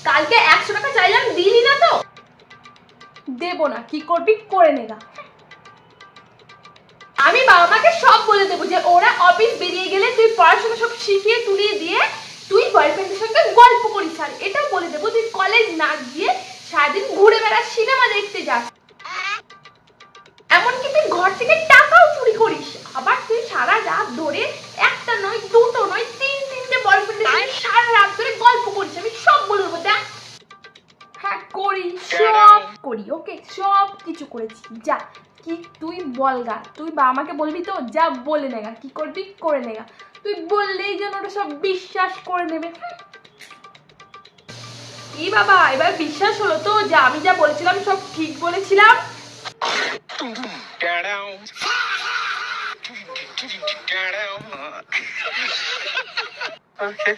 কালকে 100 টাকা চাইলাম, দিলি না তো? দেবো না, কি করবি করে নেগা। আমি বাবা মাকে সব বলে দেবো যে ওরা অফিস বেরিয়ে গেলে তুই পড়াশোনা সব শিখিয়ে তুলিয়ে দিয়ে তুই বয়ফ্রেন্ডের সঙ্গে গল্প করিস। আর এটাও বলে দেবো তুই কলেজ না গিয়ে সারাদিন ঘুরে বেড়াস, সিনেমা দেখতে যাস, এমনকি তুই ঘর থেকে টাকাও চুরি করিস। আবার তুই সারা রাত ধরে একটা নয়, দুটো নয়, তিনটে বয়ফ্রেন্ডের সঙ্গে সারা রাত ধরে গল্প করিস। আমি সব বলে দেবো। দেখ, হ্যাঁ করি, সব করি, ওকে, সব কিছু করেছি। যা, কি তুই বলগা, তুই বাবা মাকে বলবি তো? যা বলে নেগা, কি করবি করে নেগা। তুই বললেই যেন ওরা সব বিশ্বাস করে নেবে। কি বাবা, এবার বিশ্বাস হলো তো যে আমি যা বলেছিলাম সব ঠিক বলেছিলাম? Okay.